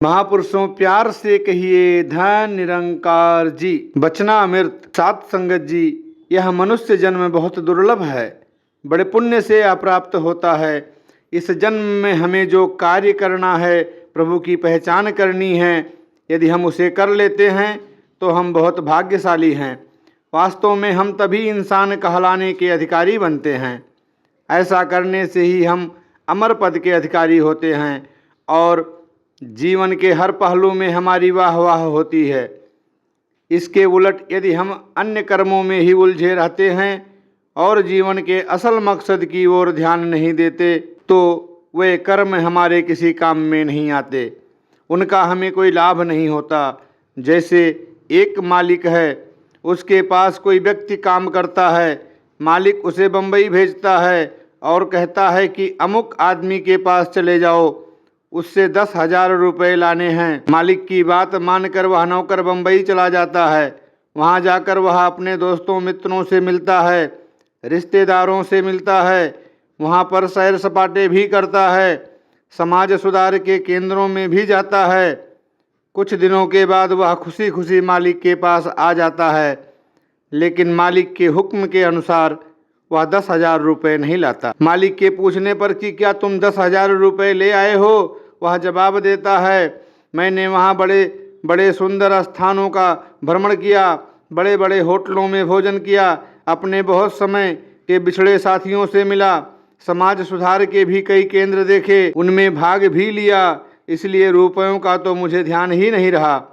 महापुरुषों प्यार से कहिए धन निरंकार जी, बचना अमृत सात संगत जी। यह मनुष्य जन्म बहुत दुर्लभ है, बड़े पुण्य से अप्राप्त होता है। इस जन्म में हमें जो कार्य करना है, प्रभु की पहचान करनी है, यदि हम उसे कर लेते हैं तो हम बहुत भाग्यशाली हैं। वास्तव में हम तभी इंसान कहलाने के अधिकारी बनते हैं। ऐसा करने से ही हम अमर पद के अधिकारी होते हैं और जीवन के हर पहलू में हमारी वाह वाह होती है। इसके उलट यदि हम अन्य कर्मों में ही उलझे रहते हैं और जीवन के असल मकसद की ओर ध्यान नहीं देते तो वे कर्म हमारे किसी काम में नहीं आते, उनका हमें कोई लाभ नहीं होता। जैसे एक मालिक है, उसके पास कोई व्यक्ति काम करता है, मालिक उसे बम्बई भेजता है और कहता है कि अमुक आदमी के पास चले जाओ, उससे 10,000 रुपये लाने हैं। मालिक की बात मानकर वह नौकर बम्बई चला जाता है। वहाँ जाकर वह अपने दोस्तों मित्रों से मिलता है, रिश्तेदारों से मिलता है, वहाँ पर सैर सपाटे भी करता है, समाज सुधार के केंद्रों में भी जाता है। कुछ दिनों के बाद वह खुशी खुशी मालिक के पास आ जाता है, लेकिन मालिक के हुक्म के अनुसार वह 10,000 रुपये नहीं लाता। मालिक के पूछने पर कि क्या तुम 10,000 रुपये ले आए हो, वह जवाब देता है, मैंने वहाँ बड़े बड़े सुंदर स्थानों का भ्रमण किया, बड़े बड़े होटलों में भोजन किया, अपने बहुत समय के बिछड़े साथियों से मिला, समाज सुधार के भी कई केंद्र देखे, उनमें भाग भी लिया, इसलिए रुपयों का तो मुझे ध्यान ही नहीं रहा।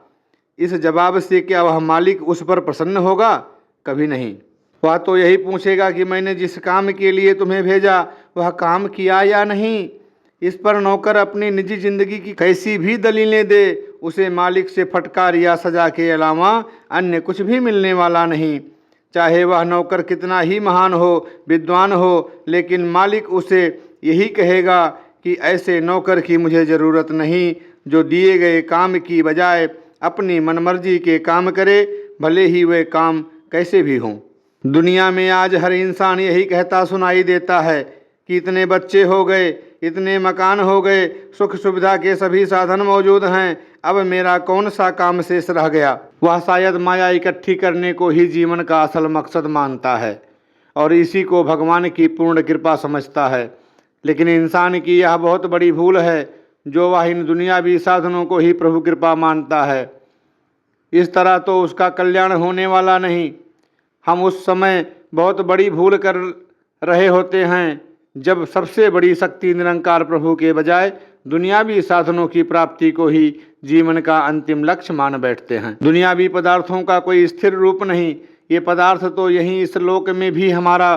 इस जवाब से क्या वह मालिक उस पर प्रसन्न होगा? कभी नहीं। वह तो यही पूछेगा कि मैंने जिस काम के लिए तुम्हें भेजा वह काम किया या नहीं। इस पर नौकर अपनी निजी जिंदगी की कैसी भी दलीलें दे, उसे मालिक से फटकार या सजा के अलावा अन्य कुछ भी मिलने वाला नहीं। चाहे वह नौकर कितना ही महान हो, विद्वान हो, लेकिन मालिक उसे यही कहेगा कि ऐसे नौकर की मुझे ज़रूरत नहीं, जो दिए गए काम की बजाय अपनी मनमर्जी के काम करे, भले ही वे काम कैसे भी हों। दुनिया में आज हर इंसान यही कहता सुनाई देता है कि इतने बच्चे हो गए, इतने मकान हो गए, सुख सुविधा के सभी साधन मौजूद हैं, अब मेरा कौन सा काम शेष रह गया। वह शायद माया इकट्ठी करने को ही जीवन का असल मकसद मानता है और इसी को भगवान की पूर्ण कृपा समझता है। लेकिन इंसान की यह बहुत बड़ी भूल है जो वह इन दुनियावी साधनों को ही प्रभु कृपा मानता है। इस तरह तो उसका कल्याण होने वाला नहीं। हम उस समय बहुत बड़ी भूल कर रहे होते हैं जब सबसे बड़ी शक्ति निरंकार प्रभु के बजाय दुनियावी साधनों की प्राप्ति को ही जीवन का अंतिम लक्ष्य मान बैठते हैं। दुनियावी पदार्थों का कोई स्थिर रूप नहीं, ये पदार्थ तो यहीं इस लोक में भी हमारा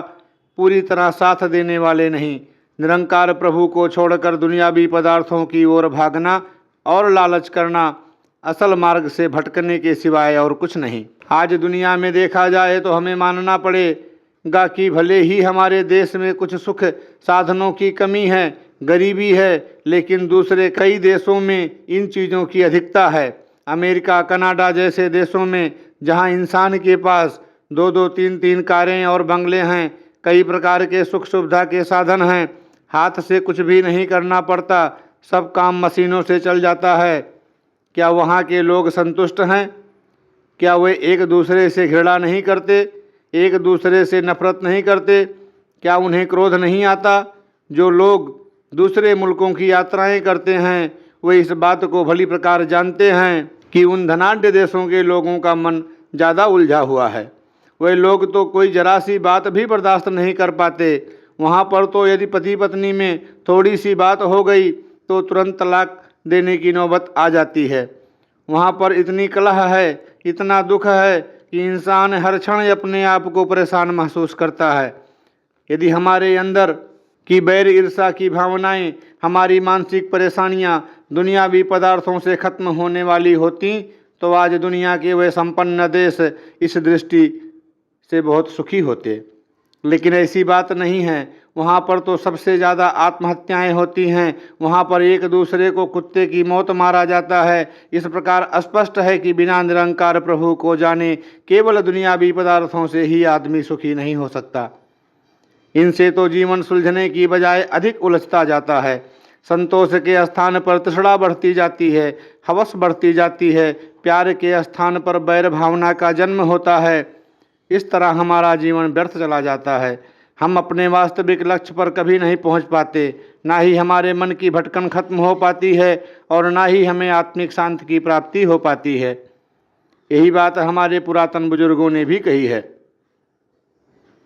पूरी तरह साथ देने वाले नहीं। निरंकार प्रभु को छोड़कर दुनियावी पदार्थों की ओर भागना और लालच करना असल मार्ग से भटकने के सिवाय और कुछ नहीं। आज दुनिया में देखा जाए तो हमें मानना पड़ेगा कि भले ही हमारे देश में कुछ सुख साधनों की कमी है, गरीबी है, लेकिन दूसरे कई देशों में इन चीज़ों की अधिकता है। अमेरिका, कनाडा जैसे देशों में जहां इंसान के पास 2-2, 3-3 कारें और बंगले हैं, कई प्रकार के सुख सुविधा के साधन हैं, हाथ से कुछ भी नहीं करना पड़ता, सब काम मशीनों से चल जाता है, क्या वहाँ के लोग संतुष्ट हैं? क्या वे एक दूसरे से घृणा नहीं करते, एक दूसरे से नफरत नहीं करते? क्या उन्हें क्रोध नहीं आता? जो लोग दूसरे मुल्कों की यात्राएं करते हैं वे इस बात को भली प्रकार जानते हैं कि उन धनाढ्य देशों के लोगों का मन ज़्यादा उलझा हुआ है। वे लोग तो कोई जरा सी बात भी बर्दाश्त नहीं कर पाते। वहाँ पर तो यदि पति पत्नी में थोड़ी सी बात हो गई तो तुरंत तलाक देने की नौबत आ जाती है। वहाँ पर इतनी कलह है, इतना दुख है कि इंसान हर क्षण अपने आप को परेशान महसूस करता है। यदि हमारे अंदर की बैर ईर्षा की भावनाएं, हमारी मानसिक परेशानियां दुनियावी पदार्थों से खत्म होने वाली होती तो आज दुनिया के वे संपन्न देश इस दृष्टि से बहुत सुखी होते। लेकिन ऐसी बात नहीं है। वहाँ पर तो सबसे ज़्यादा आत्महत्याएं होती हैं, वहाँ पर एक दूसरे को कुत्ते की मौत मारा जाता है। इस प्रकार स्पष्ट है कि बिना निरंकार प्रभु को जाने केवल दुनियावी पदार्थों से ही आदमी सुखी नहीं हो सकता। इनसे तो जीवन सुलझने की बजाय अधिक उलझता जाता है। संतोष के स्थान पर तृष्णा बढ़ती जाती है, हवस बढ़ती जाती है, प्यार के स्थान पर बैर भावना का जन्म होता है। इस तरह हमारा जीवन व्यर्थ चला जाता है। हम अपने वास्तविक लक्ष्य पर कभी नहीं पहुंच पाते, ना ही हमारे मन की भटकन खत्म हो पाती है और ना ही हमें आत्मिक शांति की प्राप्ति हो पाती है। यही बात हमारे पुरातन बुजुर्गों ने भी कही है,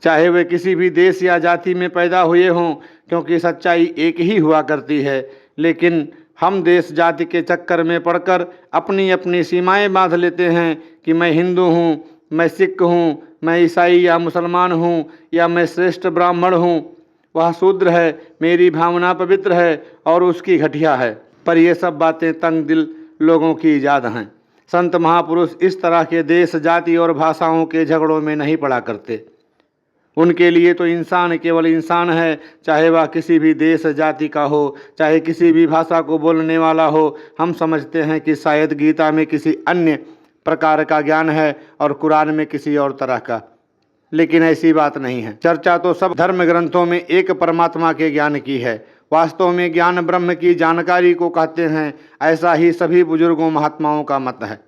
चाहे वे किसी भी देश या जाति में पैदा हुए हों, क्योंकि सच्चाई एक ही हुआ करती है। लेकिन हम देश जाति के चक्कर में पड़कर अपनी अपनी सीमाएं बांध लेते हैं कि मैं हिंदू हूँ, मैं सिख हूँ, मैं ईसाई या मुसलमान हूँ, या मैं श्रेष्ठ ब्राह्मण हूँ, वह शूद्र है, मेरी भावना पवित्र है और उसकी घटिया है। पर ये सब बातें तंग दिल लोगों की ईजाद हैं। संत महापुरुष इस तरह के देश, जाति और भाषाओं के झगड़ों में नहीं पड़ा करते। उनके लिए तो इंसान केवल इंसान है, चाहे वह किसी भी देश जाति का हो, चाहे किसी भी भाषा को बोलने वाला हो। हम समझते हैं कि शायद गीता में किसी अन्य प्रकार का ज्ञान है और कुरान में किसी और तरह का, लेकिन ऐसी बात नहीं है। चर्चा तो सब धर्म ग्रंथों में एक परमात्मा के ज्ञान की है। वास्तव में ज्ञान ब्रह्म की जानकारी को कहते हैं। ऐसा ही सभी बुजुर्गों महात्माओं का मत है।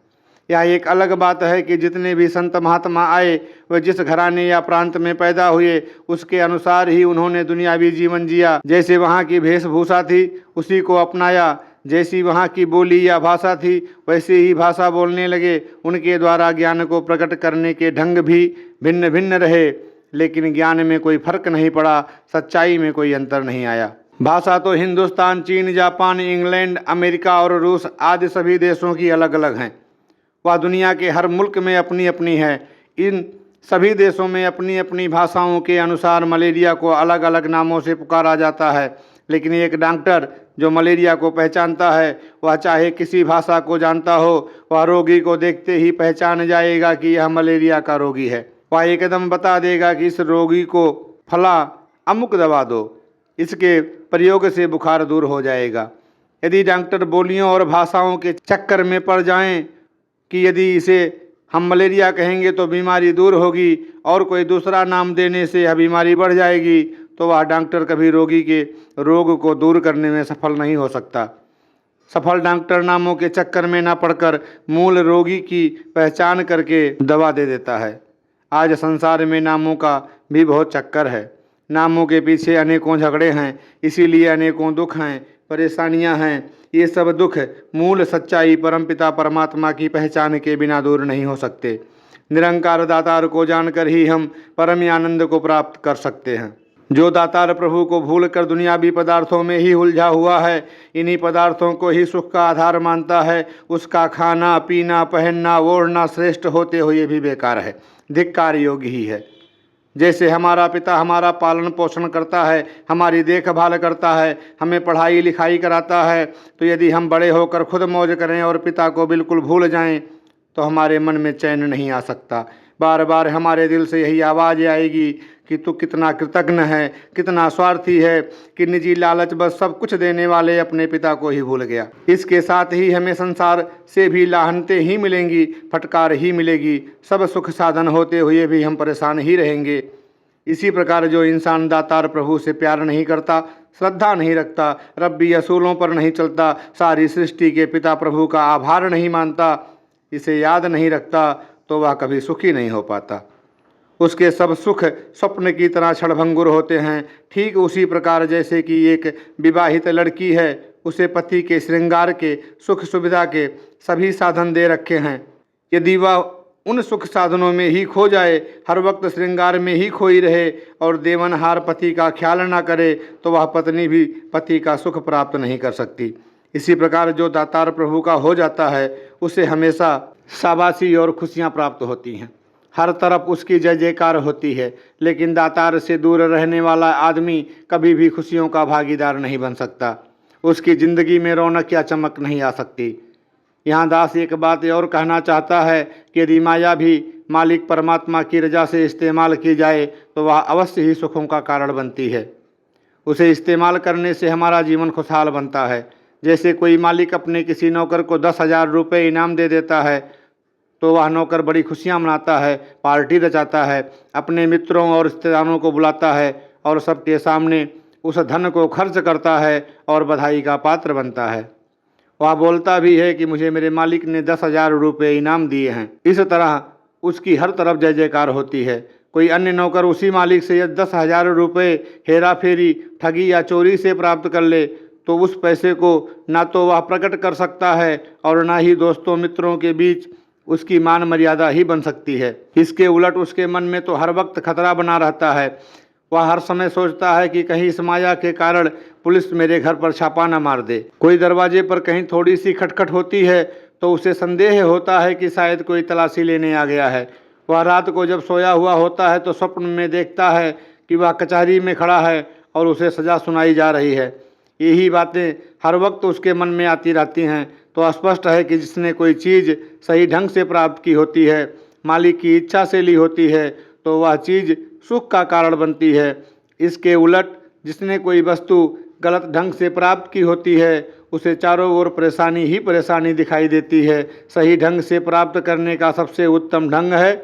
यह एक अलग बात है कि जितने भी संत महात्मा आए, वे जिस घराने या प्रांत में पैदा हुए, उसके अनुसार ही उन्होंने दुनियावी जीवन जिया। जैसे वहाँ की वेशभूषा थी, उसी को अपनाया। जैसी वहाँ की बोली या भाषा थी, वैसे ही भाषा बोलने लगे। उनके द्वारा ज्ञान को प्रकट करने के ढंग भी भिन्न भिन्न रहे, लेकिन ज्ञान में कोई फर्क नहीं पड़ा, सच्चाई में कोई अंतर नहीं आया। भाषा तो हिंदुस्तान, चीन, जापान, इंग्लैंड, अमेरिका और रूस आदि सभी देशों की अलग अलग हैं। वह दुनिया के हर मुल्क में अपनी अपनी है। इन सभी देशों में अपनी अपनी भाषाओं के अनुसार मलेरिया को अलग अलग नामों से पुकारा जाता है। लेकिन एक डॉक्टर जो मलेरिया को पहचानता है, वह चाहे किसी भाषा को जानता हो, वह रोगी को देखते ही पहचान जाएगा कि यह मलेरिया का रोगी है। वह एकदम बता देगा कि इस रोगी को फला अमुक दवा दो, इसके प्रयोग से बुखार दूर हो जाएगा। यदि डॉक्टर बोलियों और भाषाओं के चक्कर में पड़ जाएं कि यदि इसे हम मलेरिया कहेंगे तो बीमारी दूर होगी और कोई दूसरा नाम देने से यह बीमारी बढ़ जाएगी, तो वह डॉक्टर कभी रोगी के रोग को दूर करने में सफल नहीं हो सकता। सफल डॉक्टर नामों के चक्कर में न पड़कर मूल रोगी की पहचान करके दवा दे देता है। आज संसार में नामों का भी बहुत चक्कर है। नामों के पीछे अनेकों झगड़े हैं, इसीलिए अनेकों दुख हैं, परेशानियां हैं। ये सब दुख मूल सच्चाई परमपिता परमात्मा की पहचान के बिना दूर नहीं हो सकते। निरंकार दातार को जानकर ही हम परम आनंद को प्राप्त कर सकते हैं। जो दातार प्रभु को भूलकर दुनियावी पदार्थों में ही उलझा हुआ है, इन्हीं पदार्थों को ही सुख का आधार मानता है, उसका खाना पीना पहनना ओढ़ना श्रेष्ठ होते हुए भी बेकार है, धिक्कार योग्य ही है। जैसे हमारा पिता हमारा पालन पोषण करता है, हमारी देखभाल करता है, हमें पढ़ाई लिखाई कराता है, तो यदि हम बड़े होकर खुद मौज करें और पिता को बिल्कुल भूल जाएं, तो हमारे मन में चैन नहीं आ सकता। बार बार हमारे दिल से यही आवाज़ आएगी कि तू कितना कृतज्ञ है, कितना स्वार्थी है कि निजी लालच बस सब कुछ देने वाले अपने पिता को ही भूल गया। इसके साथ ही हमें संसार से भी लाहनतें ही मिलेंगी, फटकार ही मिलेगी। सब सुख साधन होते हुए भी हम परेशान ही रहेंगे। इसी प्रकार जो इंसान दातार प्रभु से प्यार नहीं करता, श्रद्धा नहीं रखता, रब्बी असूलों पर नहीं चलता, सारी सृष्टि के पिता प्रभु का आभार नहीं मानता, इसे याद नहीं रखता, तो वह कभी सुखी नहीं हो पाता। उसके सब सुख स्वप्न की तरह क्षणभंगुर होते हैं। ठीक उसी प्रकार जैसे कि एक विवाहित लड़की है, उसे पति के श्रृंगार के सुख सुविधा के सभी साधन दे रखे हैं। यदि वह उन सुख साधनों में ही खो जाए, हर वक्त श्रृंगार में ही खोई रहे और देवनहार पति का ख्याल न करे, तो वह पत्नी भी पति का सुख प्राप्त नहीं कर सकती। इसी प्रकार जो दातार प्रभु का हो जाता है, उसे हमेशा शाबाशी और खुशियाँ प्राप्त होती हैं। हर तरफ उसकी जय जयकार होती है। लेकिन दातार से दूर रहने वाला आदमी कभी भी खुशियों का भागीदार नहीं बन सकता। उसकी ज़िंदगी में रौनक या चमक नहीं आ सकती। यहाँ दास एक बात और कहना चाहता है कि यदि माया भी मालिक परमात्मा की रजा से इस्तेमाल की जाए, तो वह अवश्य ही सुखों का कारण बनती है। उसे इस्तेमाल करने से हमारा जीवन खुशहाल बनता है। जैसे कोई मालिक अपने किसी नौकर को 10,000 रुपये इनाम दे देता है, तो वह नौकर बड़ी खुशियाँ मनाता है, पार्टी रचाता है, अपने मित्रों और रिश्तेदारों को बुलाता है और सबके सामने उस धन को खर्च करता है और बधाई का पात्र बनता है। वह बोलता भी है कि मुझे मेरे मालिक ने 10,000 रुपये इनाम दिए हैं। इस तरह उसकी हर तरफ जय जयकार होती है। कोई अन्य नौकर उसी मालिक से यदि 10,000 रुपये हेरा फेरी, ठगी या चोरी से प्राप्त कर ले तो उस पैसे को ना तो वह प्रकट कर सकता है और ना ही दोस्तों मित्रों के बीच उसकी मान मर्यादा ही बन सकती है। इसके उलट उसके मन में तो हर वक्त खतरा बना रहता है। वह हर समय सोचता है कि कहीं इस माया के कारण पुलिस मेरे घर पर छापा न मार दे। कोई दरवाजे पर कहीं थोड़ी सी खटखट होती है तो उसे संदेह होता है कि शायद कोई तलाशी लेने आ गया है। वह रात को जब सोया हुआ होता है तो स्वप्न में देखता है कि वह कचहरी में खड़ा है और उसे सज़ा सुनाई जा रही है। यही बातें हर वक्त उसके मन में आती रहती हैं। तो स्पष्ट है कि जिसने कोई चीज़ सही ढंग से प्राप्त की होती है, मालिक की इच्छा से ली होती है, तो वह चीज़ सुख का कारण बनती है। इसके उलट जिसने कोई वस्तु गलत ढंग से प्राप्त की होती है उसे चारों ओर परेशानी ही परेशानी दिखाई देती है। सही ढंग से प्राप्त करने का सबसे उत्तम ढंग है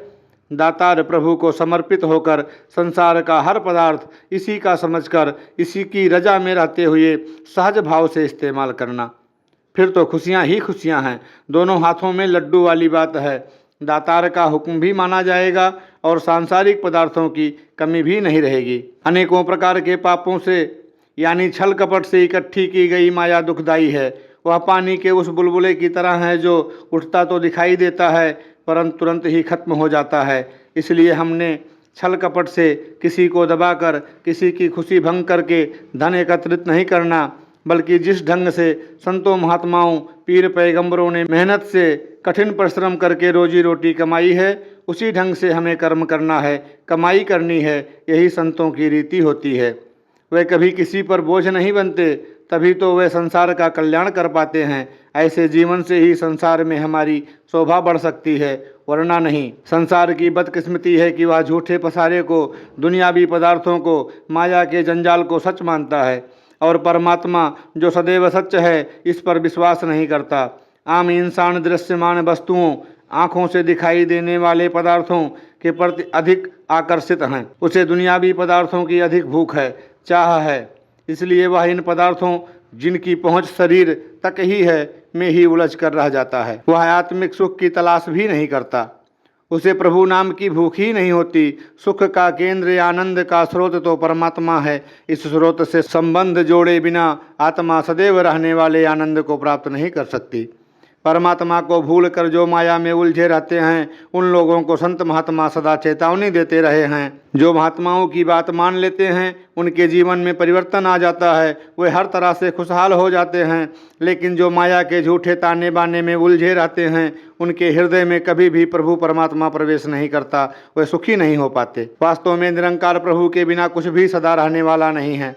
दातार प्रभु को समर्पित होकर संसार का हर पदार्थ इसी का समझकर इसी की रजा में रहते हुए सहज भाव से इस्तेमाल करना। फिर तो खुशियाँ ही खुशियाँ हैं। दोनों हाथों में लड्डू वाली बात है। दातार का हुक्म भी माना जाएगा और सांसारिक पदार्थों की कमी भी नहीं रहेगी। अनेकों प्रकार के पापों से यानी छल कपट से इकट्ठी की गई माया दुखदाई है। वह पानी के उस बुलबुले की तरह है जो उठता तो दिखाई देता है परंतु तुरंत ही खत्म हो जाता है। इसलिए हमने छल कपट से किसी को दबाकर किसी की खुशी भंग करके धन एकत्रित नहीं करना, बल्कि जिस ढंग से संतों महात्माओं पीर पैगंबरों ने मेहनत से कठिन परिश्रम करके रोजी रोटी कमाई है उसी ढंग से हमें कर्म करना है, कमाई करनी है। यही संतों की रीति होती है। वे कभी किसी पर बोझ नहीं बनते, तभी तो वे संसार का कल्याण कर पाते हैं। ऐसे जीवन से ही संसार में हमारी शोभा बढ़ सकती है, वरना नहीं। संसार की बदकिस्मती है कि वह झूठे पसारे को, दुनियावी पदार्थों को, माया के जंजाल को सच मानता है और परमात्मा जो सदैव सच है इस पर विश्वास नहीं करता। आम इंसान दृश्यमान वस्तुओं, आँखों से दिखाई देने वाले पदार्थों के प्रति अधिक आकर्षित हैं। उसे दुनियावी पदार्थों की अधिक भूख है, चाह है। इसलिए वह इन पदार्थों जिनकी पहुंच शरीर तक ही है में ही उलझ कर रह जाता है। वह आत्मिक सुख की तलाश भी नहीं करता। उसे प्रभु नाम की भूख ही नहीं होती। सुख का केंद्र, आनंद का स्रोत तो परमात्मा है। इस स्रोत से संबंध जोड़े बिना आत्मा सदैव रहने वाले आनंद को प्राप्त नहीं कर सकती। परमात्मा को भूल कर जो माया में उलझे रहते हैं उन लोगों को संत महात्मा सदा चेतावनी देते रहे हैं। जो महात्माओं की बात मान लेते हैं उनके जीवन में परिवर्तन आ जाता है, वे हर तरह से खुशहाल हो जाते हैं। लेकिन जो माया के झूठे ताने बाने में उलझे रहते हैं उनके हृदय में कभी भी प्रभु परमात्मा प्रवेश नहीं करता, वे सुखी नहीं हो पाते। वास्तव में निरंकार प्रभु के बिना कुछ भी सदा रहने वाला नहीं है,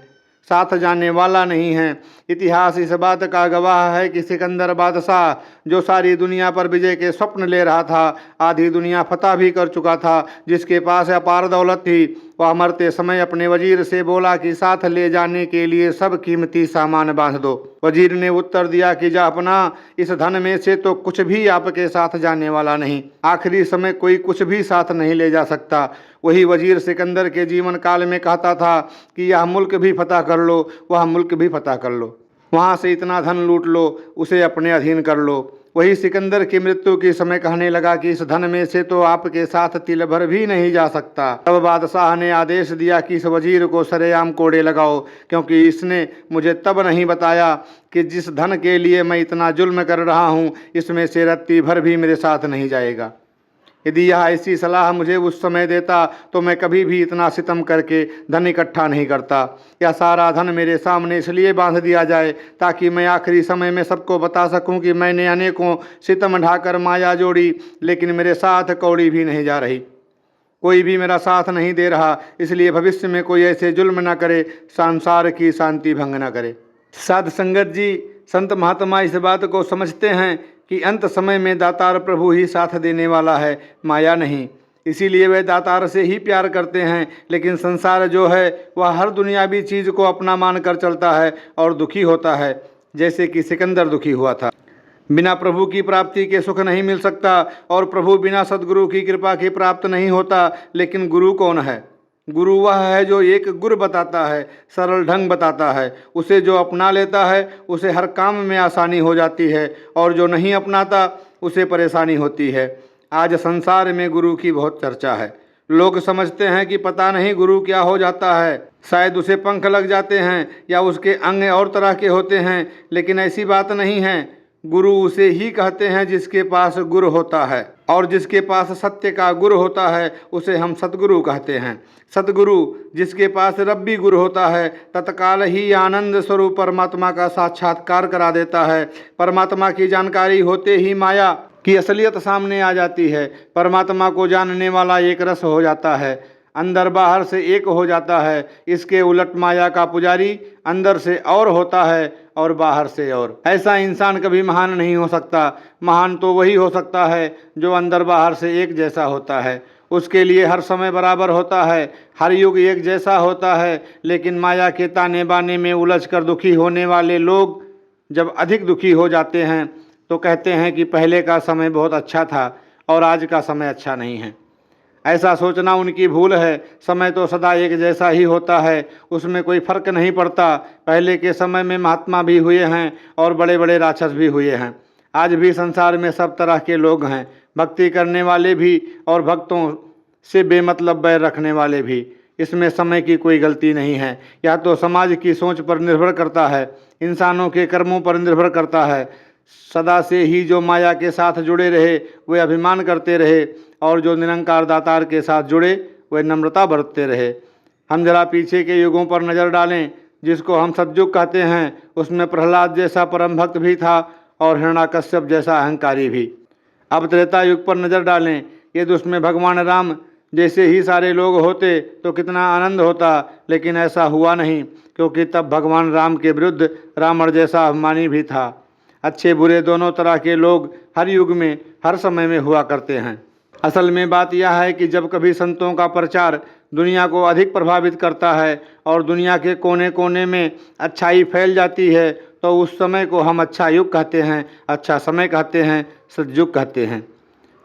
साथ जाने वाला नहीं है। इतिहास इस बात का गवाह है कि सिकंदर बादशाह जो सारी दुनिया पर विजय के स्वप्न ले रहा था, आधी दुनिया फतह भी कर चुका था, जिसके पास अपार दौलत थी, वह मरते समय अपने वजीर से बोला कि साथ ले जाने के लिए सब कीमती सामान बांध दो। वजीर ने उत्तर दिया कि जा अपना, इस धन में से तो कुछ भी आपके साथ जाने वाला नहीं। आखिरी समय कोई कुछ भी साथ नहीं ले जा सकता। वही वजीर सिकंदर के जीवन काल में कहता था कि यह मुल्क भी फतह कर लो, वह मुल्क भी फतह कर लो, वहाँ से इतना धन लूट लो, उसे अपने अधीन कर लो। वही सिकंदर की मृत्यु के समय कहने लगा कि इस धन में से तो आपके साथ तिल भर भी नहीं जा सकता। तब बादशाह ने आदेश दिया कि इस वजीर को सरेआम कोड़े लगाओ, क्योंकि इसने मुझे तब नहीं बताया कि जिस धन के लिए मैं इतना जुल्म कर रहा हूँ इसमें से रत्ती भर भी मेरे साथ नहीं जाएगा। यदि यह ऐसी सलाह मुझे उस समय देता तो मैं कभी भी इतना सितम करके धन इकट्ठा नहीं करता। यह सारा धन मेरे सामने इसलिए बांध दिया जाए ताकि मैं आखिरी समय में सबको बता सकूं कि मैंने अनेकों सितम ढाकर माया जोड़ी, लेकिन मेरे साथ कौड़ी भी नहीं जा रही, कोई भी मेरा साथ नहीं दे रहा। इसलिए भविष्य में कोई ऐसे जुल्म न करे, संसार की शांति भंग न करे। साध संगत जी, संत महात्मा इस बात को समझते हैं कि अंत समय में दातार प्रभु ही साथ देने वाला है, माया नहीं। इसीलिए वे दातार से ही प्यार करते हैं। लेकिन संसार जो है वह हर दुनियावी चीज़ को अपना मानकर चलता है और दुखी होता है, जैसे कि सिकंदर दुखी हुआ था। बिना प्रभु की प्राप्ति के सुख नहीं मिल सकता और प्रभु बिना सद्गुरु की कृपा के प्राप्त नहीं होता। लेकिन गुरु कौन है? गुरु वह है जो एक गुर बताता है, सरल ढंग बताता है। उसे जो अपना लेता है उसे हर काम में आसानी हो जाती है, और जो नहीं अपनाता उसे परेशानी होती है। आज संसार में गुरु की बहुत चर्चा है। लोग समझते हैं कि पता नहीं गुरु क्या हो जाता है, शायद उसे पंख लग जाते हैं या उसके अंग और तरह के होते हैं, लेकिन ऐसी बात नहीं है। गुरु उसे ही कहते हैं जिसके पास गुरु होता है, और जिसके पास सत्य का गुरु होता है उसे हम सतगुरु कहते हैं। सतगुरु जिसके पास रब्बी गुरु होता है, तत्काल ही आनंद स्वरूप परमात्मा का साक्षात्कार करा देता है। परमात्मा की जानकारी होते ही माया की असलियत सामने आ जाती है। परमात्मा को जानने वाला एक रस हो जाता है, अंदर बाहर से एक हो जाता है। इसके उलट माया का पुजारी अंदर से और होता है और बाहर से और। ऐसा इंसान कभी महान नहीं हो सकता। महान तो वही हो सकता है जो अंदर बाहर से एक जैसा होता है। उसके लिए हर समय बराबर होता है, हर युग एक जैसा होता है। लेकिन माया के ताने बाने में उलझ कर दुखी होने वाले लोग जब अधिक दुखी हो जाते हैं तो कहते हैं कि पहले का समय बहुत अच्छा था और आज का समय अच्छा नहीं है। ऐसा सोचना उनकी भूल है। समय तो सदा एक जैसा ही होता है, उसमें कोई फर्क नहीं पड़ता। पहले के समय में महात्मा भी हुए हैं और बड़े बड़े राक्षस भी हुए हैं। आज भी संसार में सब तरह के लोग हैं, भक्ति करने वाले भी और भक्तों से बेमतलब बैर रखने वाले भी। इसमें समय की कोई गलती नहीं है। यह तो समाज की सोच पर निर्भर करता है, इंसानों के कर्मों पर निर्भर करता है। सदा से ही जो माया के साथ जुड़े रहे वे अभिमान करते रहे, और जो निरंकार दातार के साथ जुड़े वे नम्रता बरतते रहे। हम जरा पीछे के युगों पर नज़र डालें, जिसको हम सतयुग कहते हैं। उसमें प्रहलाद जैसा परम भक्त भी था और हिरण्याकश्यप जैसा अहंकारी भी। अब त्रेता युग पर नज़र डालें, यदि उसमें भगवान राम जैसे ही सारे लोग होते तो कितना आनंद होता। लेकिन ऐसा हुआ नहीं, क्योंकि तब भगवान राम के विरुद्ध रावण जैसा अभिमानी भी था। अच्छे बुरे दोनों तरह के लोग हर युग में हर समय में हुआ करते हैं। असल में बात यह है कि जब कभी संतों का प्रचार दुनिया को अधिक प्रभावित करता है और दुनिया के कोने कोने में अच्छाई फैल जाती है, तो उस समय को हम अच्छा युग कहते हैं, अच्छा समय कहते हैं, सतयुग कहते हैं।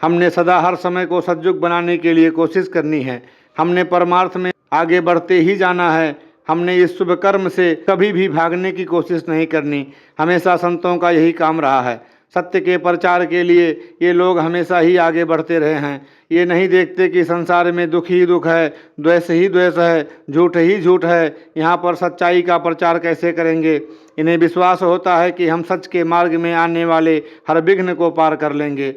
हमने सदा हर समय को सतयुग बनाने के लिए कोशिश करनी है। हमने परमार्थ में आगे बढ़ते ही जाना है। हमने इस शुभ कर्म से कभी भी भागने की कोशिश नहीं करनी। हमेशा संतों का यही काम रहा है। सत्य के प्रचार के लिए ये लोग हमेशा ही आगे बढ़ते रहे हैं। ये नहीं देखते कि संसार में दुख ही दुख है, द्वेष ही द्वेष है, झूठ ही झूठ है। यहाँ पर सच्चाई का प्रचार कैसे करेंगे? इन्हें विश्वास होता है कि हम सच के मार्ग में आने वाले हर विघ्न को पार कर लेंगे।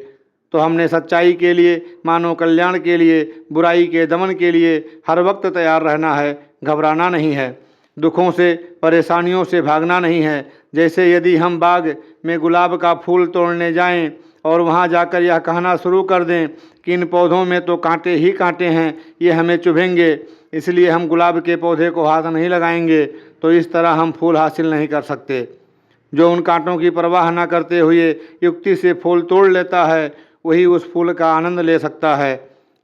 तो हमने सच्चाई के लिए, मानव कल्याण के लिए, बुराई के दमन के लिए हर वक्त तैयार रहना है। घबराना नहीं है, दुखों से परेशानियों से भागना नहीं है। जैसे यदि हम बाग में गुलाब का फूल तोड़ने जाएं और वहां जाकर यह कहना शुरू कर दें कि इन पौधों में तो कांटे ही कांटे हैं, ये हमें चुभेंगे, इसलिए हम गुलाब के पौधे को हाथ नहीं लगाएंगे, तो इस तरह हम फूल हासिल नहीं कर सकते। जो उन कांटों की परवाह न करते हुए युक्ति से फूल तोड़ लेता है, वही उस फूल का आनंद ले सकता है।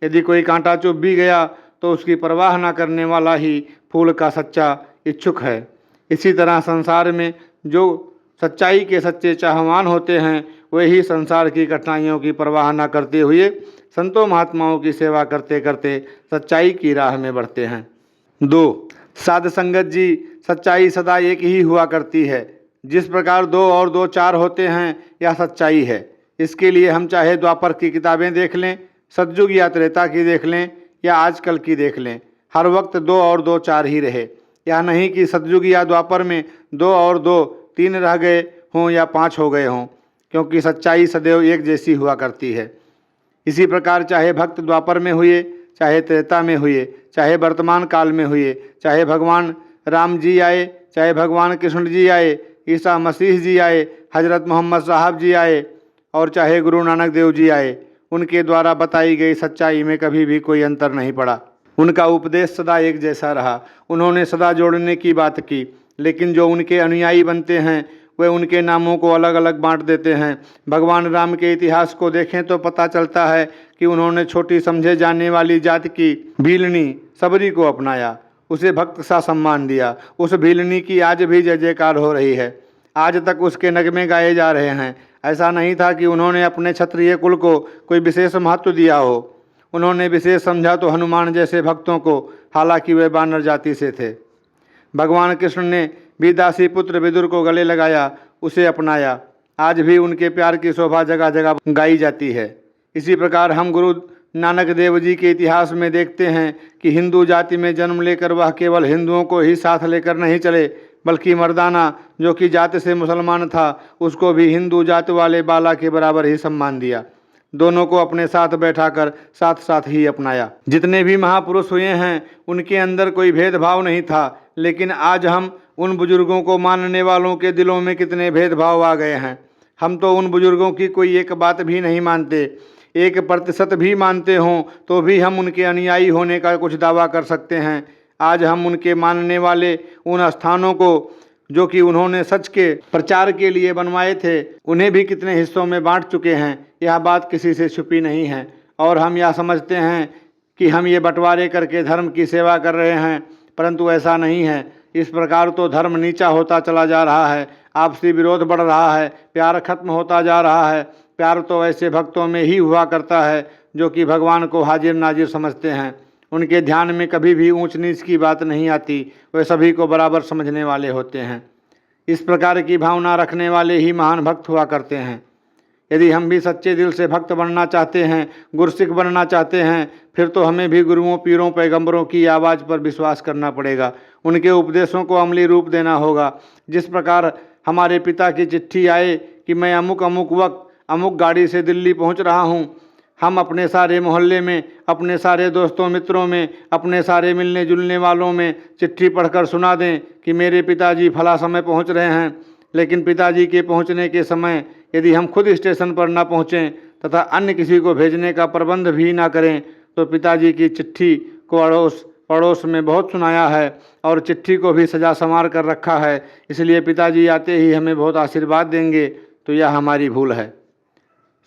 यदि कोई कांटा चुभ भी गया तो उसकी परवाह न करने वाला ही फूल का सच्चा इच्छुक है। इसी तरह संसार में जो सच्चाई के सच्चे चाहवान होते हैं, वे ही संसार की कठिनाइयों की परवाह न करते हुए संतों महात्माओं की सेवा करते करते सच्चाई की राह में बढ़ते हैं। 2. साध संगत जी, सच्चाई सदा एक ही हुआ करती है। जिस प्रकार 2 और 2 4 होते हैं, यह सच्चाई है। इसके लिए हम चाहे द्वापर की किताबें देख लें, सतयुग या त्रेता की देख लें या आजकल की देख लें, हर वक्त 2 और 2 4 ही रहे। यह नहीं कि सतयुग या द्वापर में 2 और 2 3 रह गए हों या 5 हो गए हों, क्योंकि सच्चाई सदैव एक जैसी हुआ करती है। इसी प्रकार चाहे भक्त द्वापर में हुए, चाहे त्रेता में हुए, चाहे वर्तमान काल में हुए, चाहे भगवान राम जी आए, चाहे भगवान कृष्ण जी आए, ईसा मसीह जी आए, हजरत मोहम्मद साहब जी आए और चाहे गुरु नानक देव जी आए, उनके द्वारा बताई गई सच्चाई में कभी भी कोई अंतर नहीं पड़ा। उनका उपदेश सदा एक जैसा रहा। उन्होंने सदा जोड़ने की बात की, लेकिन जो उनके अनुयायी बनते हैं वे उनके नामों को अलग अलग बांट देते हैं। भगवान राम के इतिहास को देखें तो पता चलता है कि उन्होंने छोटी समझे जाने वाली जाति की भीलनी सबरी को अपनाया, उसे भक्त सा सम्मान दिया। उस भीलनी की आज भी जय जयकार हो रही है, आज तक उसके नगमे गाए जा रहे हैं। ऐसा नहीं था कि उन्होंने अपने क्षत्रिय कुल को कोई विशेष महत्व दिया हो। उन्होंने विशेष समझा तो हनुमान जैसे भक्तों को, हालांकि वे वानर जाति से थे। भगवान कृष्ण ने भी दासी पुत्र विदुर को गले लगाया, उसे अपनाया। आज भी उनके प्यार की शोभा जगह जगह गाई जाती है। इसी प्रकार हम गुरु नानक देव जी के इतिहास में देखते हैं कि हिंदू जाति में जन्म लेकर वह केवल हिंदुओं को ही साथ लेकर नहीं चले, बल्कि मर्दाना जो कि जाति से मुसलमान था, उसको भी हिंदू जाति वाले बाला के बराबर ही सम्मान दिया। दोनों को अपने साथ बैठाकर साथ साथ ही अपनाया। जितने भी महापुरुष हुए हैं उनके अंदर कोई भेदभाव नहीं था, लेकिन आज हम उन बुजुर्गों को मानने वालों के दिलों में कितने भेदभाव आ गए हैं। हम तो उन बुजुर्गों की कोई एक बात भी नहीं मानते। 1% भी मानते हों तो भी हम उनके अनुयायी होने का कुछ दावा कर सकते हैं। आज हम उनके मानने वाले उन स्थानों को जो कि उन्होंने सच के प्रचार के लिए बनवाए थे, उन्हें भी कितने हिस्सों में बांट चुके हैं। यह बात किसी से छुपी नहीं है। और हम यह समझते हैं कि हम ये बंटवारे करके धर्म की सेवा कर रहे हैं, परंतु ऐसा नहीं है। इस प्रकार तो धर्म नीचा होता चला जा रहा है, आपसी विरोध बढ़ रहा है, प्यार खत्म होता जा रहा है। प्यार तो ऐसे भक्तों में ही हुआ करता है जो कि भगवान को हाजिर नाजिर समझते हैं। उनके ध्यान में कभी भी ऊंच नीच की बात नहीं आती, वे सभी को बराबर समझने वाले होते हैं। इस प्रकार की भावना रखने वाले ही महान भक्त हुआ करते हैं। यदि हम भी सच्चे दिल से भक्त बनना चाहते हैं, गुरसिख बनना चाहते हैं, फिर तो हमें भी गुरुओं, पीरों, पैगंबरों की आवाज़ पर विश्वास करना पड़ेगा। उनके उपदेशों को अमली रूप देना होगा। जिस प्रकार हमारे पिता की चिट्ठी आए कि मैं अमुक अमुक वक्त अमुक गाड़ी से दिल्ली पहुंच रहा हूं, हम अपने सारे मोहल्ले में, अपने सारे दोस्तों मित्रों में, अपने सारे मिलने जुलने वालों में चिट्ठी पढ़कर सुना दें कि मेरे पिताजी फला समय पहुंच रहे हैं। लेकिन पिताजी के पहुंचने के समय यदि हम खुद स्टेशन पर ना पहुंचें तथा अन्य किसी को भेजने का प्रबंध भी ना करें, तो पिताजी की चिट्ठी को अड़ोस पड़ोस में बहुत सुनाया है और चिट्ठी को भी सजा संवार कर रखा है। इसलिए पिताजी आते ही हमें बहुत आशीर्वाद देंगे, तो यह हमारी भूल है।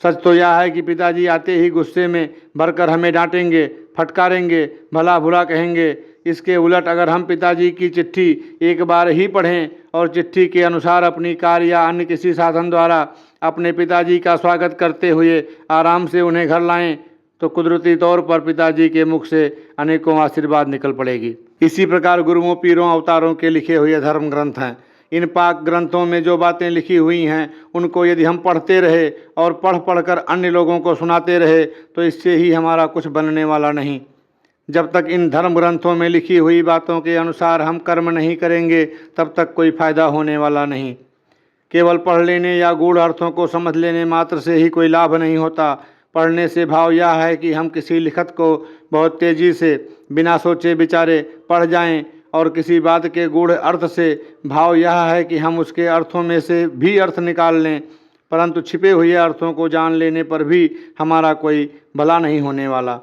सच तो यह है कि पिताजी आते ही गुस्से में भरकर हमें डांटेंगे, फटकारेंगे, भला बुरा कहेंगे। इसके उलट अगर हम पिताजी की चिट्ठी एक बार ही पढ़ें और चिट्ठी के अनुसार अपनी कार या अन्य किसी साधन द्वारा अपने पिताजी का स्वागत करते हुए आराम से उन्हें घर लाएं, तो कुदरती तौर पर पिताजी के मुख से अनेकों आशीर्वाद निकल पड़ेगी। इसी प्रकार गुरुओं, पीरों, अवतारों के लिखे हुए धर्म ग्रंथ हैं। इन पाक ग्रंथों में जो बातें लिखी हुई हैं उनको यदि हम पढ़ते रहे और पढ़ कर अन्य लोगों को सुनाते रहे, तो इससे ही हमारा कुछ बनने वाला नहीं। जब तक इन धर्म ग्रंथों में लिखी हुई बातों के अनुसार हम कर्म नहीं करेंगे, तब तक कोई फायदा होने वाला नहीं। केवल पढ़ लेने या गूढ़ अर्थों को समझ लेने मात्र से ही कोई लाभ नहीं होता। पढ़ने से भाव यह है कि हम किसी लिखत को बहुत तेज़ी से बिना सोचे विचारे पढ़ जाएं, और किसी बात के गूढ़ अर्थ से भाव यह है कि हम उसके अर्थों में से भी अर्थ निकाल लें, परंतु छिपे हुए अर्थों को जान लेने पर भी हमारा कोई भला नहीं होने वाला।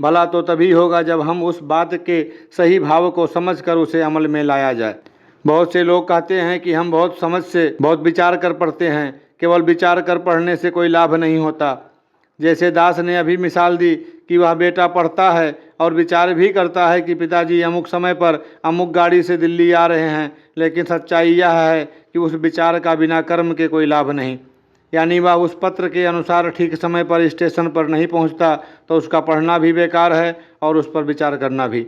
भला तो तभी होगा जब हम उस बात के सही भाव को समझकर उसे अमल में लाया जाए। बहुत से लोग कहते हैं कि हम बहुत समझ से, बहुत विचार कर पढ़ते हैं। केवल विचार कर पढ़ने से कोई लाभ नहीं होता। जैसे दास ने अभी मिसाल दी कि वह बेटा पढ़ता है और विचार भी करता है कि पिताजी अमुक समय पर अमुक गाड़ी से दिल्ली आ रहे हैं, लेकिन सच्चाई यह है कि उस विचार का बिना कर्म के कोई लाभ नहीं। यानी वह उस पत्र के अनुसार ठीक समय पर स्टेशन पर नहीं पहुंचता, तो उसका पढ़ना भी बेकार है और उस पर विचार करना भी।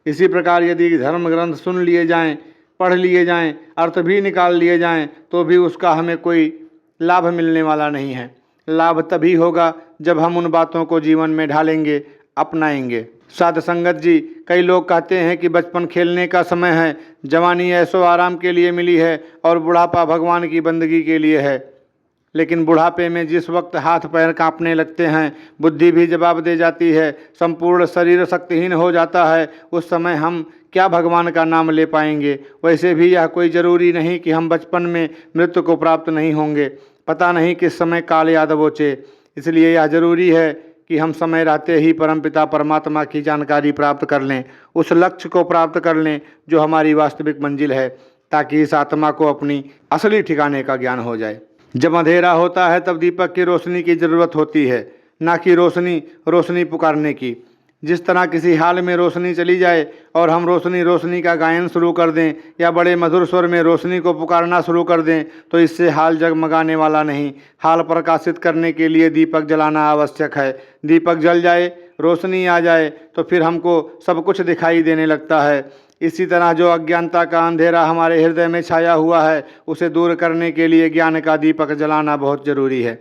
इसी प्रकार यदि धर्म ग्रंथ सुन लिए जाएं, पढ़ लिए जाएं, अर्थ भी निकाल लिए जाएं, तो भी उसका हमें कोई लाभ मिलने वाला नहीं है। लाभ तभी होगा जब हम उन बातों को जीवन में ढालेंगे, अपनाएंगे। साध संगत जी, कई लोग कहते हैं कि बचपन खेलने का समय है, जवानी ऐशो आराम के लिए मिली है और बुढ़ापा भगवान की बंदगी के लिए है। लेकिन बुढ़ापे में जिस वक्त हाथ पैर कांपने लगते हैं, बुद्धि भी जवाब दे जाती है, संपूर्ण शरीर शक्तिहीन हो जाता है, उस समय हम क्या भगवान का नाम ले पाएंगे। वैसे भी यह कोई ज़रूरी नहीं कि हम बचपन में मृत्यु को प्राप्त नहीं होंगे। पता नहीं किस समय काल याद दबोचे। इसलिए यह जरूरी है कि हम समय रहते ही परमपिता परमात्मा की जानकारी प्राप्त कर लें, उस लक्ष्य को प्राप्त कर लें जो हमारी वास्तविक मंजिल है, ताकि इस आत्मा को अपनी असली ठिकाने का ज्ञान हो जाए। जब अंधेरा होता है तब दीपक की रोशनी की ज़रूरत होती है, ना कि रोशनी पुकारने की। जिस तरह किसी हाल में रोशनी चली जाए और हम रोशनी रोशनी का गायन शुरू कर दें या बड़े मधुर स्वर में रोशनी को पुकारना शुरू कर दें तो इससे हाल जगमगाने वाला नहीं। हाल प्रकाशित करने के लिए दीपक जलाना आवश्यक है। दीपक जल जाए, रोशनी आ जाए तो फिर हमको सब कुछ दिखाई देने लगता है। इसी तरह जो अज्ञानता का अंधेरा हमारे हृदय में छाया हुआ है उसे दूर करने के लिए ज्ञान का दीपक जलाना बहुत जरूरी है।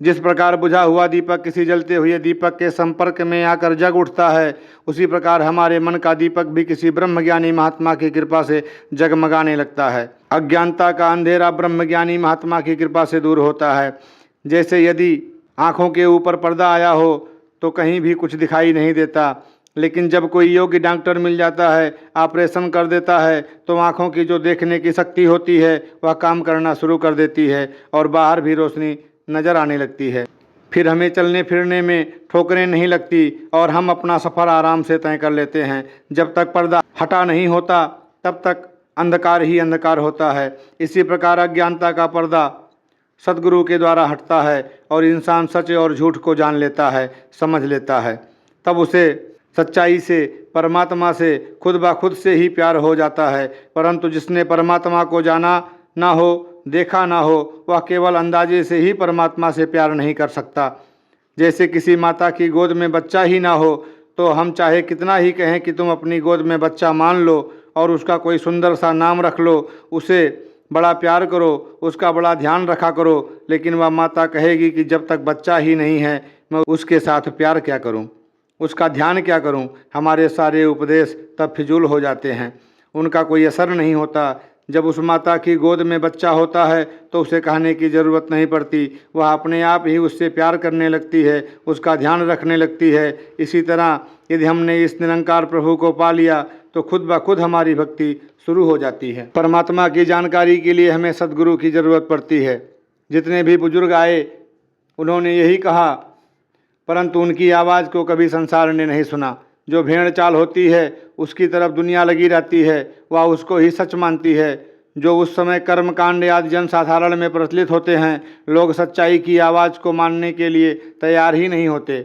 जिस प्रकार बुझा हुआ दीपक किसी जलते हुए दीपक के संपर्क में आकर जग उठता है, उसी प्रकार हमारे मन का दीपक भी किसी ब्रह्मज्ञानी महात्मा की कृपा से जगमगाने लगता है। अज्ञानता का अंधेरा ब्रह्मज्ञानी महात्मा की कृपा से दूर होता है। जैसे यदि आँखों के ऊपर पर्दा आया हो तो कहीं भी कुछ दिखाई नहीं देता, लेकिन जब कोई योग्य डॉक्टर मिल जाता है, ऑपरेशन कर देता है, तो आँखों की जो देखने की शक्ति होती है वह काम करना शुरू कर देती है और बाहर भी रोशनी नज़र आने लगती है। फिर हमें चलने फिरने में ठोकरें नहीं लगती और हम अपना सफ़र आराम से तय कर लेते हैं। जब तक पर्दा हटा नहीं होता तब तक अंधकार ही अंधकार होता है। इसी प्रकार अज्ञानता का पर्दा सद्गुरु के द्वारा हटता है और इंसान सच और झूठ को जान लेता है, समझ लेता है। तब उसे सच्चाई से, परमात्मा से खुद ब खुद से ही प्यार हो जाता है। परंतु जिसने परमात्मा को जाना ना हो, देखा ना हो, वह केवल अंदाजे से ही परमात्मा से प्यार नहीं कर सकता। जैसे किसी माता की गोद में बच्चा ही ना हो तो हम चाहे कितना ही कहें कि तुम अपनी गोद में बच्चा मान लो और उसका कोई सुंदर सा नाम रख लो, उसे बड़ा प्यार करो, उसका बड़ा ध्यान रखा करो, लेकिन वह माता कहेगी कि जब तक बच्चा ही नहीं है मैं उसके साथ प्यार क्या करूं, उसका ध्यान क्या करूं। हमारे सारे उपदेश तब फिजूल हो जाते हैं, उनका कोई असर नहीं होता। जब उस माता की गोद में बच्चा होता है तो उसे कहने की ज़रूरत नहीं पड़ती, वह अपने आप ही उससे प्यार करने लगती है, उसका ध्यान रखने लगती है। इसी तरह यदि हमने इस निरंकार प्रभु को पा लिया तो खुद ब खुद हमारी भक्ति शुरू हो जाती है। परमात्मा की जानकारी के लिए हमें सद्गुरु की ज़रूरत पड़ती है। जितने भी बुजुर्ग आए उन्होंने यही कहा, परंतु उनकी आवाज़ को कभी संसार ने नहीं सुना। जो भेड़ चाल होती है उसकी तरफ दुनिया लगी रहती है, वह उसको ही सच मानती है। जो उस समय कर्मकांड आदि जनसाधारण में प्रचलित होते हैं, लोग सच्चाई की आवाज़ को मानने के लिए तैयार ही नहीं होते।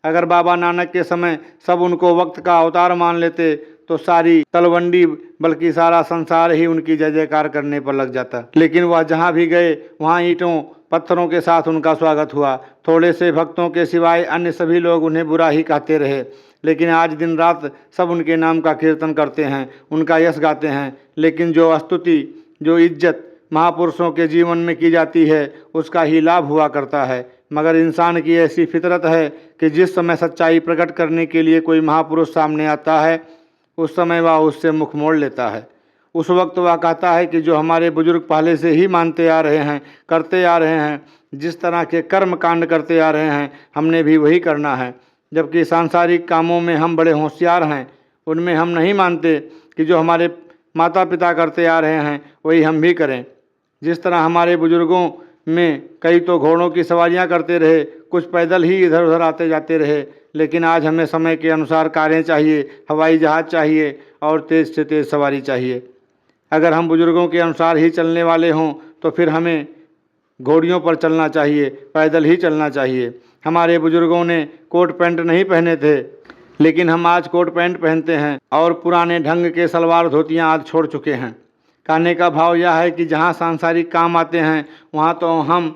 अगर बाबा नानक के समय सब उनको वक्त का अवतार मान लेते तो सारी तलवंडी बल्कि सारा संसार ही उनकी जय जयकार करने पर लग जाता। लेकिन वह जहाँ भी गए वहाँ ईंटों पत्थरों के साथ उनका स्वागत हुआ। थोड़े से भक्तों के सिवाय अन्य सभी लोग उन्हें बुरा ही कहते रहे, लेकिन आज दिन रात सब उनके नाम का कीर्तन करते हैं, उनका यश गाते हैं। लेकिन जो स्तुति, जो इज्जत महापुरुषों के जीवन में की जाती है उसका ही लाभ हुआ करता है। मगर इंसान की ऐसी फितरत है कि जिस समय सच्चाई प्रकट करने के लिए कोई महापुरुष सामने आता है उस समय वह उससे मुख मोड़ लेता है। उस वक्त वह कहता है कि जो हमारे बुजुर्ग पहले से ही मानते आ रहे हैं, करते आ रहे हैं, जिस तरह के कर्म कांड करते आ रहे हैं, हमने भी वही करना है। जबकि सांसारिक कामों में हम बड़े होशियार हैं, उनमें हम नहीं मानते कि जो हमारे माता पिता करते आ रहे हैं वही हम भी करें। जिस तरह हमारे बुजुर्गों में कई तो घोड़ों की सवारियां करते रहे, कुछ पैदल ही इधर उधर आते जाते रहे, लेकिन आज हमें समय के अनुसार कारें चाहिए, हवाई जहाज़ चाहिए और तेज़ से तेज़ सवारी चाहिए। अगर हम बुजुर्गों के अनुसार ही चलने वाले हों तो फिर हमें घोड़ियों पर चलना चाहिए, पैदल ही चलना चाहिए। हमारे बुजुर्गों ने कोट पैंट नहीं पहने थे, लेकिन हम आज कोट पैंट पहनते हैं और पुराने ढंग के सलवार धोतियाँ आज छोड़ चुके हैं। कहने का भाव यह है कि जहाँ सांसारिक काम आते हैं वहाँ तो हम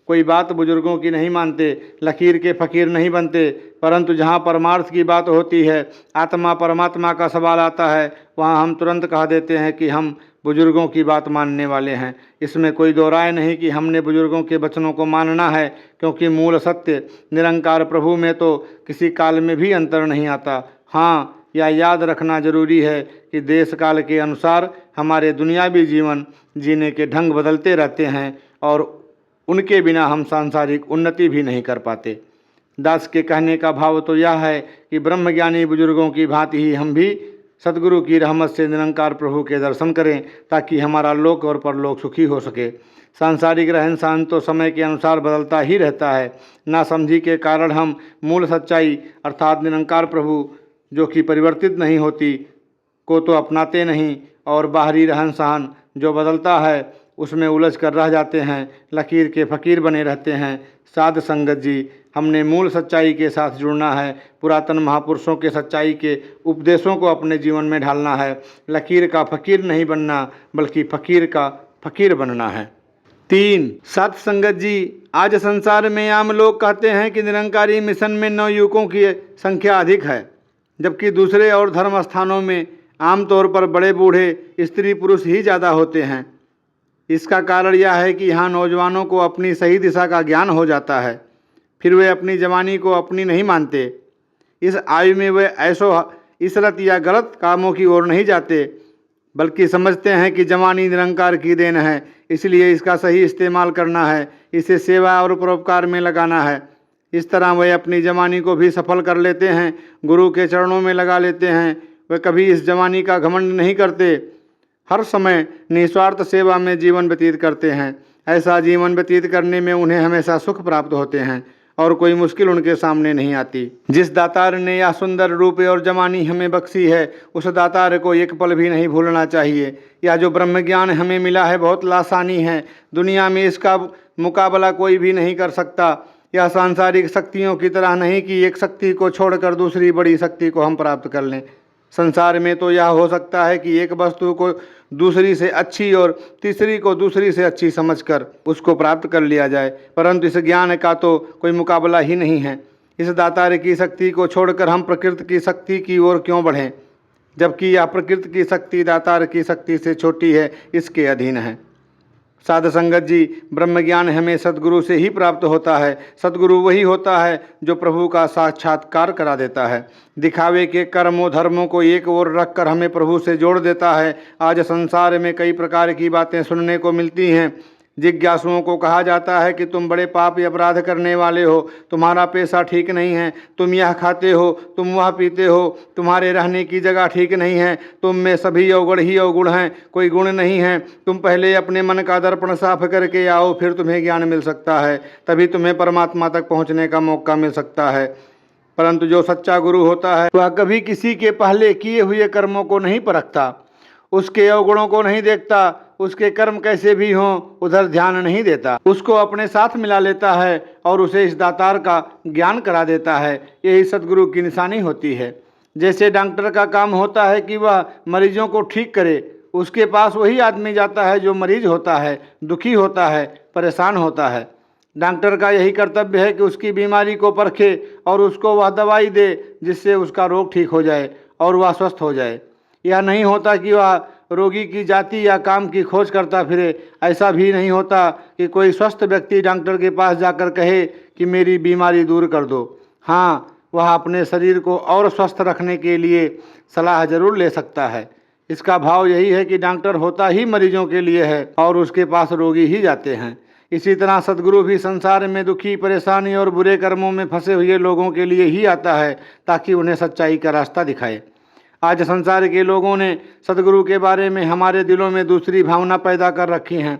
कोई बात बुजुर्गों की नहीं मानते, लकीर के फ़कीर नहीं बनते, परंतु जहाँ परमार्थ की बात होती है, आत्मा परमात्मा का सवाल आता है, वहाँ हम तुरंत कह देते हैं कि हम बुजुर्गों की बात मानने वाले हैं। इसमें कोई दो राय नहीं कि हमने बुजुर्गों के वचनों को मानना है, क्योंकि मूल सत्य निरंकार प्रभु में तो किसी काल में भी अंतर नहीं आता। हाँ, यह याद रखना जरूरी है कि देश काल के अनुसार हमारे दुनियावी जीवन जीने के ढंग बदलते रहते हैं और उनके बिना हम सांसारिक उन्नति भी नहीं कर पाते। दास के कहने का भाव तो यह है कि ब्रह्मज्ञानी बुजुर्गों की भांति ही हम भी सद्गुरु की रहमत से निरंकार प्रभु के दर्शन करें, ताकि हमारा लोक और परलोक सुखी हो सके। सांसारिक रहन सहन तो समय के अनुसार बदलता ही रहता है। नासमझी के कारण हम मूल सच्चाई अर्थात निरंकार प्रभु जो कि परिवर्तित नहीं होती को तो अपनाते नहीं, और बाहरी रहन सहन जो बदलता है उसमें उलझ कर रह जाते हैं, लकीर के फ़कीर बने रहते हैं। साध संगत जी, हमने मूल सच्चाई के साथ जुड़ना है, पुरातन महापुरुषों के सच्चाई के उपदेशों को अपने जीवन में ढालना है। लकीर का फ़कीर नहीं बनना, बल्कि फ़कीर का फ़कीर बनना है। 3. साध संगत जी, आज संसार में आम लोग कहते हैं कि निरंकारी मिशन में नवयुवकों की संख्या अधिक है, जबकि दूसरे और धर्म स्थानों में आमतौर पर बड़े बूढ़े स्त्री पुरुष ही ज़्यादा होते हैं। इसका कारण यह है कि यहाँ नौजवानों को अपनी सही दिशा का ज्ञान हो जाता है, फिर वे अपनी जवानी को अपनी नहीं मानते। इस आयु में वे ऐसो इसरत या गलत कामों की ओर नहीं जाते, बल्कि समझते हैं कि जवानी निरंकार की देन है, इसलिए इसका सही इस्तेमाल करना है, इसे सेवा और परोपकार में लगाना है। इस तरह वे अपनी जवानी को भी सफल कर लेते हैं, गुरु के चरणों में लगा लेते हैं। वे कभी इस जवानी का घमंड नहीं करते, हर समय निस्वार्थ सेवा में जीवन व्यतीत करते हैं। ऐसा जीवन व्यतीत करने में उन्हें हमेशा सुख प्राप्त होते हैं और कोई मुश्किल उनके सामने नहीं आती। जिस दातार ने यह सुंदर रूप और जवानी हमें बख्शी है, उस दातार को एक पल भी नहीं भूलना चाहिए। यह जो ब्रह्म ज्ञान हमें मिला है बहुत लासानी है, दुनिया में इसका मुकाबला कोई भी नहीं कर सकता। यह सांसारिक शक्तियों की तरह नहीं कि एक शक्ति को छोड़कर दूसरी बड़ी शक्ति को हम प्राप्त कर लें। संसार में तो यह हो सकता है कि एक वस्तु को दूसरी से अच्छी और तीसरी को दूसरी से अच्छी समझकर उसको प्राप्त कर लिया जाए, परंतु इस ज्ञान का तो कोई मुकाबला ही नहीं है। इस दातार की शक्ति को छोड़कर हम प्रकृति की शक्ति की ओर क्यों बढ़ें, जबकि यह प्रकृति की शक्ति दातार की शक्ति से छोटी है, इसके अधीन है। साध संगत जी, ब्रह्म ज्ञान हमें सद्गुरु से ही प्राप्त होता है। सद्गुरु वही होता है जो प्रभु का साक्षात्कार करा देता है, दिखावे के कर्मों धर्मों को एक ओर रखकर हमें प्रभु से जोड़ देता है। आज संसार में कई प्रकार की बातें सुनने को मिलती हैं। जिज्ञासुओं को कहा जाता है कि तुम बड़े पाप अपराध करने वाले हो, तुम्हारा पैसा ठीक नहीं है, तुम यह खाते हो, तुम वह पीते हो, तुम्हारे रहने की जगह ठीक नहीं है, तुम में सभी अवगुण ही अवगुण हैं, कोई गुण नहीं है। तुम पहले अपने मन का दर्पण साफ करके आओ, फिर तुम्हें ज्ञान मिल सकता है, तभी तुम्हें परमात्मा तक पहुँचने का मौका मिल सकता है। परंतु जो सच्चा गुरु होता है वह कभी किसी के पहले किए हुए कर्मों को नहीं परखता, उसके अवगुणों को नहीं देखता, उसके कर्म कैसे भी हों उधर ध्यान नहीं देता, उसको अपने साथ मिला लेता है और उसे इस दातार का ज्ञान करा देता है। यही सद्गुरु की निशानी होती है। जैसे डॉक्टर का काम होता है कि वह मरीजों को ठीक करे, उसके पास वही आदमी जाता है जो मरीज होता है, दुखी होता है, परेशान होता है। डॉक्टर का यही कर्तव्य है कि उसकी बीमारी को परखे और उसको वह दवाई दे जिससे उसका रोग ठीक हो जाए और वह स्वस्थ हो जाए। यह नहीं होता कि वह रोगी की जाति या काम की खोज करता फिरे। ऐसा भी नहीं होता कि कोई स्वस्थ व्यक्ति डॉक्टर के पास जाकर कहे कि मेरी बीमारी दूर कर दो। हाँ, वह अपने शरीर को और स्वस्थ रखने के लिए सलाह जरूर ले सकता है। इसका भाव यही है कि डॉक्टर होता ही मरीजों के लिए है और उसके पास रोगी ही जाते हैं। इसी तरह सद्गुरु भी संसार में दुखी, परेशानी और बुरे कर्मों में फंसे हुए लोगों के लिए ही आता है, ताकि उन्हें सच्चाई का रास्ता दिखाए। आज संसार के लोगों ने सद्गुरु के बारे में हमारे दिलों में दूसरी भावना पैदा कर रखी हैं।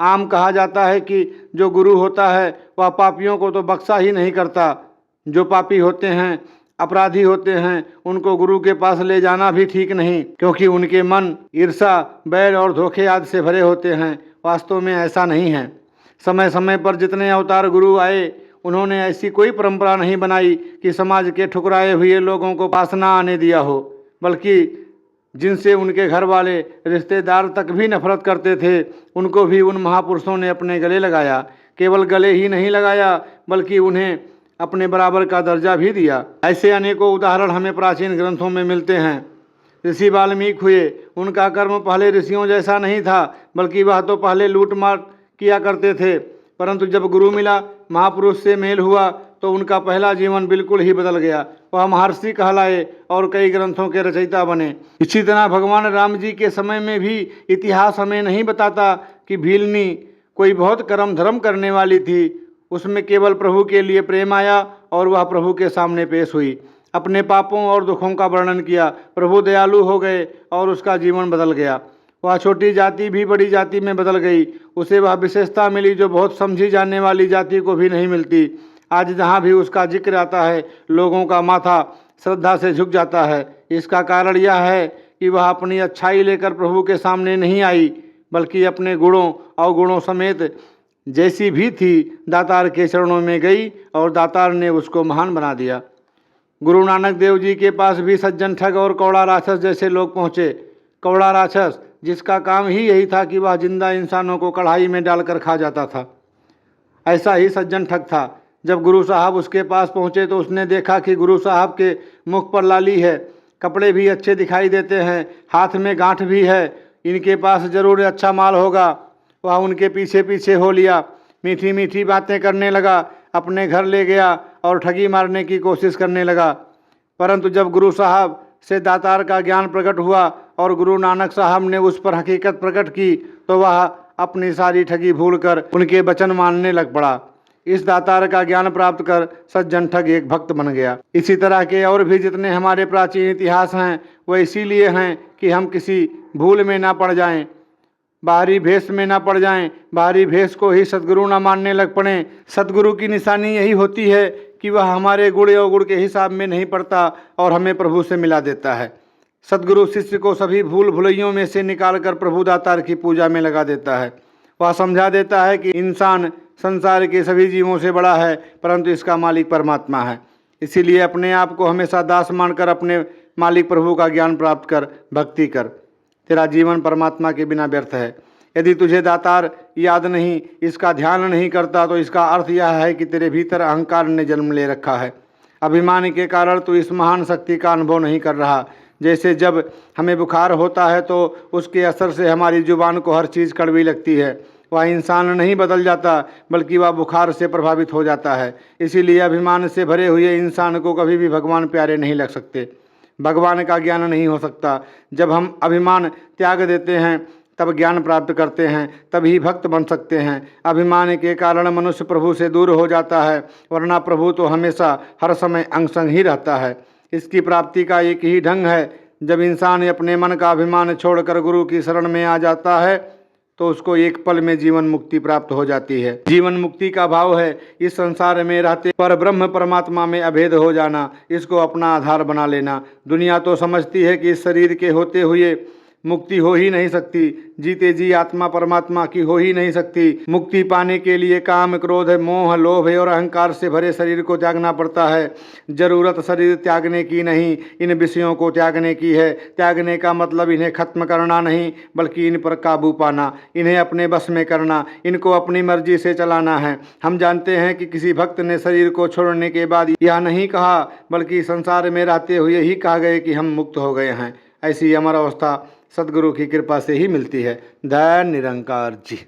आम कहा जाता है कि जो गुरु होता है वह पापियों को तो बख्शा ही नहीं करता, जो पापी होते हैं, अपराधी होते हैं, उनको गुरु के पास ले जाना भी ठीक नहीं, क्योंकि उनके मन ईर्षा, बैर और धोखे आदि से भरे होते हैं। वास्तव में ऐसा नहीं है। समय समय पर जितने अवतार गुरु आए, उन्होंने ऐसी कोई परंपरा नहीं बनाई कि समाज के ठुकराए हुए लोगों को पास ना आने दिया हो, बल्कि जिनसे उनके घर वाले रिश्तेदार तक भी नफरत करते थे, उनको भी उन महापुरुषों ने अपने गले लगाया। केवल गले ही नहीं लगाया, बल्कि उन्हें अपने बराबर का दर्जा भी दिया। ऐसे अनेकों उदाहरण हमें प्राचीन ग्रंथों में मिलते हैं। ऋषि वाल्मीकि हुए, उनका कर्म पहले ऋषियों जैसा नहीं था, बल्कि वह तो पहले लूट मार किया करते थे, परंतु जब गुरु मिला, महापुरुष से मेल हुआ, तो उनका पहला जीवन बिल्कुल ही बदल गया। वह महर्षि कहलाए और कई ग्रंथों के रचयिता बने। इसी तरह भगवान राम जी के समय में भी इतिहास हमें नहीं बताता कि भीलनी कोई बहुत कर्म धर्म करने वाली थी। उसमें केवल प्रभु के लिए प्रेम आया और वह प्रभु के सामने पेश हुई, अपने पापों और दुखों का वर्णन किया। प्रभु दयालु हो गए और उसका जीवन बदल गया। वह छोटी जाति भी बड़ी जाति में बदल गई। उसे वह विशेषता मिली जो बहुत समझी जाने वाली जाति को भी नहीं मिलती। आज जहाँ भी उसका जिक्र आता है, लोगों का माथा श्रद्धा से झुक जाता है। इसका कारण यह है कि वह अपनी अच्छाई लेकर प्रभु के सामने नहीं आई, बल्कि अपने गुणों अवगुणों समेत जैसी भी थी दातार के चरणों में गई और दातार ने उसको महान बना दिया। गुरु नानक देव जी के पास भी सज्जन ठग और कौड़ा राक्षस जैसे लोग पहुँचे। कौड़ा राक्षस जिसका काम ही यही था कि वह जिंदा इंसानों को कढ़ाई में डालकर खा जाता था, ऐसा ही सज्जन ठग था। जब गुरु साहब उसके पास पहुँचे तो उसने देखा कि गुरु साहब के मुख पर लाली है, कपड़े भी अच्छे दिखाई देते हैं, हाथ में गांठ भी है, इनके पास जरूर अच्छा माल होगा। वह उनके पीछे पीछे हो लिया, मीठी मीठी बातें करने लगा, अपने घर ले गया और ठगी मारने की कोशिश करने लगा। परंतु जब गुरु साहब से दातार का ज्ञान प्रकट हुआ और गुरु नानक साहब ने उस पर हकीकत प्रकट की तो वह अपनी सारी ठगी भूलकर उनके वचन मानने लग पड़ा। इस दातार का ज्ञान प्राप्त कर सज्जन ठग एक भक्त बन गया। इसी तरह के और भी जितने हमारे प्राचीन इतिहास हैं वह इसीलिए हैं कि हम किसी भूल में ना पड़ जाएं, बाहरी भेष में ना पड़ जाएं, बाहरी भेष को ही सद्गुरु ना मानने लग पड़ें। सद्गुरु की निशानी यही होती है कि वह हमारे गुण अवगुण के हिसाब में नहीं पड़ता और हमें प्रभु से मिला देता है। सद्गुरु शिष्य को सभी भूल भुलैयों में से निकालकर प्रभु दातार की पूजा में लगा देता है। वह समझा देता है कि इंसान संसार के सभी जीवों से बड़ा है परंतु इसका मालिक परमात्मा है। इसीलिए अपने आप को हमेशा दास मानकर अपने मालिक प्रभु का ज्ञान प्राप्त कर भक्ति कर। तेरा जीवन परमात्मा के बिना व्यर्थ है। यदि तुझे दातार याद नहीं, इसका ध्यान नहीं करता तो इसका अर्थ यह है कि तेरे भीतर अहंकार ने जन्म ले रखा है। अभिमान के कारण तू इस महान शक्ति का अनुभव नहीं कर रहा। जैसे जब हमें बुखार होता है तो उसके असर से हमारी जुबान को हर चीज़ कड़वी लगती है, वह इंसान नहीं बदल जाता बल्कि वह बुखार से प्रभावित हो जाता है। इसीलिए अभिमान से भरे हुए इंसान को कभी भी भगवान प्यारे नहीं लग सकते, भगवान का ज्ञान नहीं हो सकता। जब हम अभिमान त्याग देते हैं तब ज्ञान प्राप्त करते हैं, तभी भक्त बन सकते हैं। अभिमान के कारण मनुष्य प्रभु से दूर हो जाता है, वरना प्रभु तो हमेशा हर समय अंग संग ही रहता है। इसकी प्राप्ति का एक ही ढंग है, जब इंसान अपने मन का अभिमान छोड़कर गुरु की शरण में आ जाता है तो उसको एक पल में जीवन मुक्ति प्राप्त हो जाती है। जीवन मुक्ति का भाव है इस संसार में रहते पर ब्रह्म परमात्मा में अभेद हो जाना, इसको अपना आधार बना लेना। दुनिया तो समझती है कि इस शरीर के होते हुए मुक्ति हो ही नहीं सकती, जीते जी आत्मा परमात्मा की हो ही नहीं सकती। मुक्ति पाने के लिए काम क्रोध मोह लोभ और अहंकार से भरे शरीर को त्यागना पड़ता है। जरूरत शरीर त्यागने की नहीं, इन विषयों को त्यागने की है। त्यागने का मतलब इन्हें खत्म करना नहीं बल्कि इन पर काबू पाना, इन्हें अपने बस में करना, इनको अपनी मर्जी से चलाना है। हम जानते हैं कि किसी भक्त ने शरीर को छोड़ने के बाद यह नहीं कहा बल्कि संसार में रहते हुए ही कहा गए कि हम मुक्त हो गए हैं। ऐसी अमर अवस्था सद्गुरु की कृपा से ही मिलती है। धन्य निरंकार जी।